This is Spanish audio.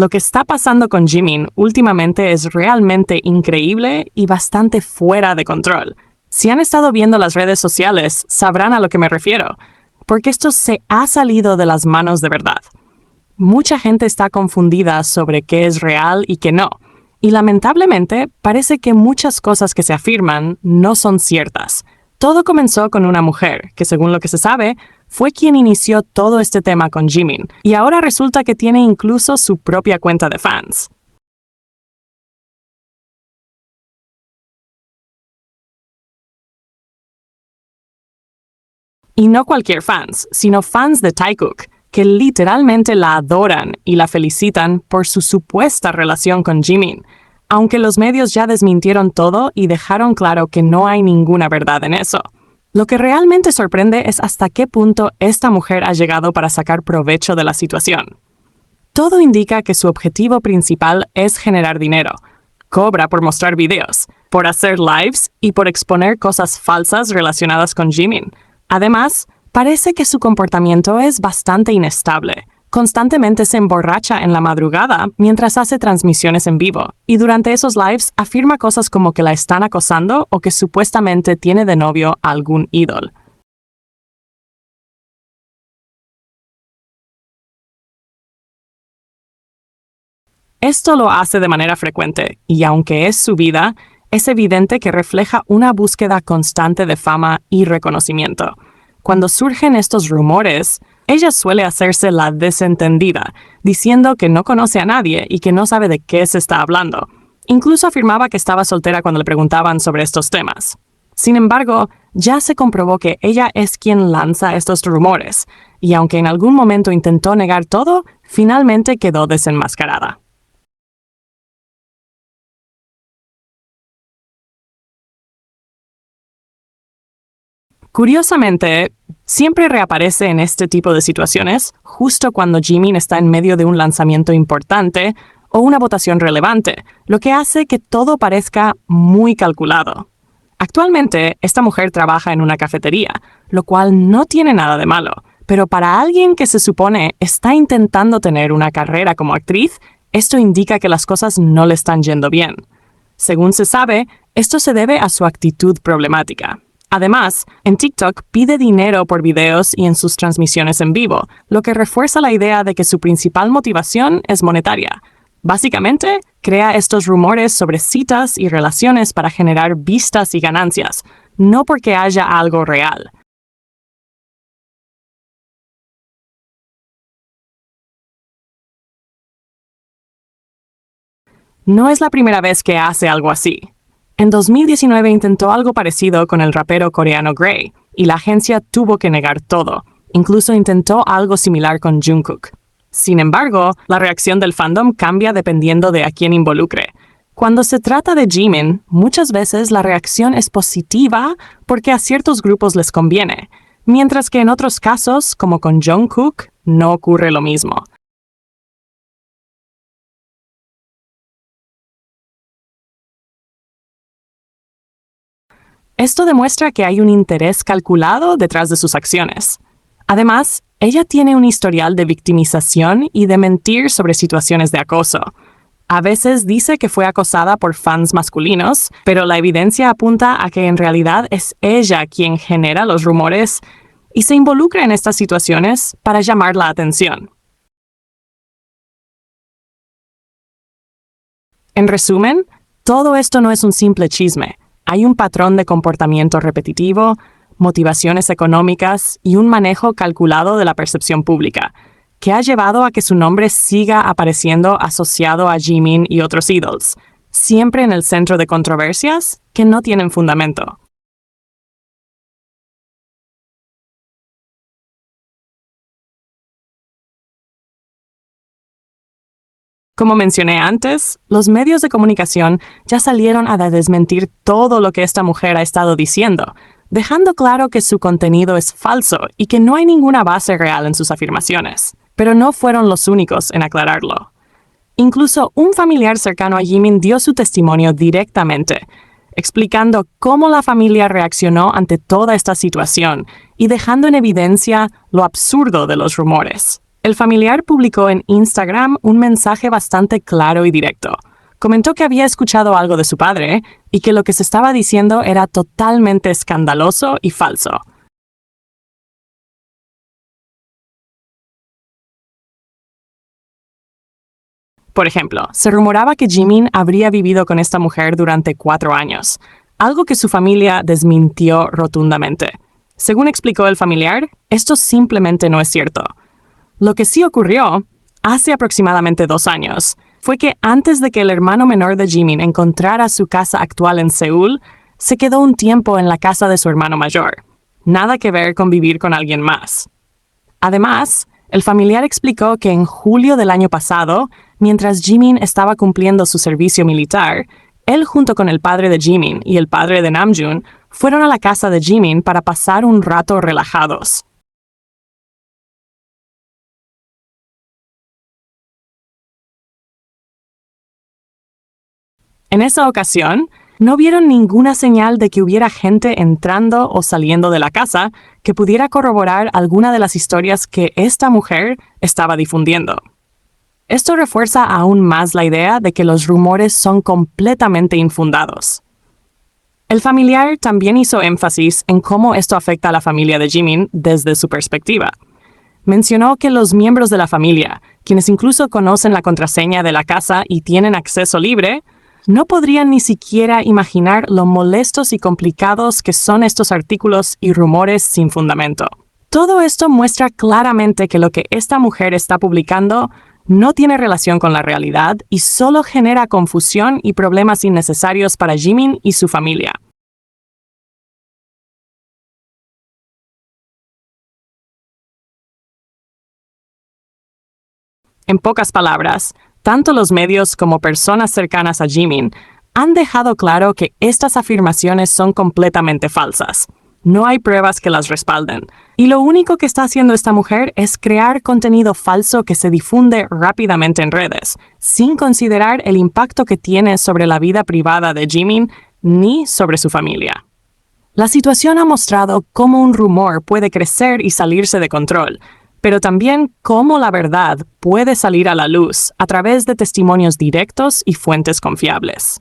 Lo que está pasando con Jimin últimamente es realmente increíble y bastante fuera de control. Si han estado viendo las redes sociales, sabrán a lo que me refiero, porque esto se ha salido de las manos de verdad. Mucha gente está confundida sobre qué es real y qué no, y lamentablemente parece que muchas cosas que se afirman no son ciertas. Todo comenzó con una mujer, que según lo que se sabe, fue quien inició todo este tema con Jimin, y ahora resulta que tiene incluso su propia cuenta de fans. Y no cualquier fans, sino fans de Taekook, que literalmente la adoran y la felicitan por su supuesta relación con Jimin, aunque los medios ya desmintieron todo y dejaron claro que no hay ninguna verdad en eso. Lo que realmente sorprende es hasta qué punto esta mujer ha llegado para sacar provecho de la situación. Todo indica que su objetivo principal es generar dinero. Cobra por mostrar videos, por hacer lives y por exponer cosas falsas relacionadas con Jimin. Además, parece que su comportamiento es bastante inestable. Constantemente se emborracha en la madrugada mientras hace transmisiones en vivo, y durante esos lives afirma cosas como que la están acosando o que supuestamente tiene de novio a algún ídolo. Esto lo hace de manera frecuente, y aunque es su vida, es evidente que refleja una búsqueda constante de fama y reconocimiento. Cuando surgen estos rumores, ella suele hacerse la desentendida, diciendo que no conoce a nadie y que no sabe de qué se está hablando. Incluso afirmaba que estaba soltera cuando le preguntaban sobre estos temas. Sin embargo, ya se comprobó que ella es quien lanza estos rumores, y aunque en algún momento intentó negar todo, finalmente quedó desenmascarada. Curiosamente, siempre reaparece en este tipo de situaciones justo cuando Jimin está en medio de un lanzamiento importante o una votación relevante, lo que hace que todo parezca muy calculado. Actualmente, esta mujer trabaja en una cafetería, lo cual no tiene nada de malo, pero para alguien que se supone está intentando tener una carrera como actriz, esto indica que las cosas no le están yendo bien. Según se sabe, esto se debe a su actitud problemática. Además, en TikTok pide dinero por videos y en sus transmisiones en vivo, lo que refuerza la idea de que su principal motivación es monetaria. Básicamente, crea estos rumores sobre citas y relaciones para generar vistas y ganancias, no porque haya algo real. No es la primera vez que hace algo así. En 2019 intentó algo parecido con el rapero coreano Gray, y la agencia tuvo que negar todo. Incluso intentó algo similar con Jungkook. Sin embargo, la reacción del fandom cambia dependiendo de a quién involucre. Cuando se trata de Jimin, muchas veces la reacción es positiva porque a ciertos grupos les conviene, mientras que en otros casos, como con Jungkook, no ocurre lo mismo. Esto demuestra que hay un interés calculado detrás de sus acciones. Además, ella tiene un historial de victimización y de mentir sobre situaciones de acoso. A veces dice que fue acosada por fans masculinos, pero la evidencia apunta a que en realidad es ella quien genera los rumores y se involucra en estas situaciones para llamar la atención. En resumen, todo esto no es un simple chisme. Hay un patrón de comportamiento repetitivo, motivaciones económicas y un manejo calculado de la percepción pública, que ha llevado a que su nombre siga apareciendo asociado a Jimin y otros idols, siempre en el centro de controversias que no tienen fundamento. Como mencioné antes, los medios de comunicación ya salieron a desmentir todo lo que esta mujer ha estado diciendo, dejando claro que su contenido es falso y que no hay ninguna base real en sus afirmaciones. Pero no fueron los únicos en aclararlo. Incluso un familiar cercano a Jimin dio su testimonio directamente, explicando cómo la familia reaccionó ante toda esta situación y dejando en evidencia lo absurdo de los rumores. El familiar publicó en Instagram un mensaje bastante claro y directo. Comentó que había escuchado algo de su padre y que lo que se estaba diciendo era totalmente escandaloso y falso. Por ejemplo, se rumoraba que Jimin habría vivido con esta mujer durante 4 años, algo que su familia desmintió rotundamente. Según explicó el familiar, esto simplemente no es cierto. Lo que sí ocurrió, hace aproximadamente 2 años, fue que antes de que el hermano menor de Jimin encontrara su casa actual en Seúl, se quedó un tiempo en la casa de su hermano mayor. Nada que ver con vivir con alguien más. Además, el familiar explicó que en julio del año pasado, mientras Jimin estaba cumpliendo su servicio militar, él junto con el padre de Jimin y el padre de Namjoon fueron a la casa de Jimin para pasar un rato relajados. En esa ocasión, no vieron ninguna señal de que hubiera gente entrando o saliendo de la casa que pudiera corroborar alguna de las historias que esta mujer estaba difundiendo. Esto refuerza aún más la idea de que los rumores son completamente infundados. El familiar también hizo énfasis en cómo esto afecta a la familia de Jimin desde su perspectiva. Mencionó que los miembros de la familia, quienes incluso conocen la contraseña de la casa y tienen acceso libre, no podrían ni siquiera imaginar lo molestos y complicados que son estos artículos y rumores sin fundamento. Todo esto muestra claramente que lo que esta mujer está publicando no tiene relación con la realidad y solo genera confusión y problemas innecesarios para Jimin y su familia. En pocas palabras, tanto los medios como personas cercanas a Jimin han dejado claro que estas afirmaciones son completamente falsas. No hay pruebas que las respalden. Y lo único que está haciendo esta mujer es crear contenido falso que se difunde rápidamente en redes, sin considerar el impacto que tiene sobre la vida privada de Jimin ni sobre su familia. La situación ha mostrado cómo un rumor puede crecer y salirse de control, pero también cómo la verdad puede salir a la luz a través de testimonios directos y fuentes confiables.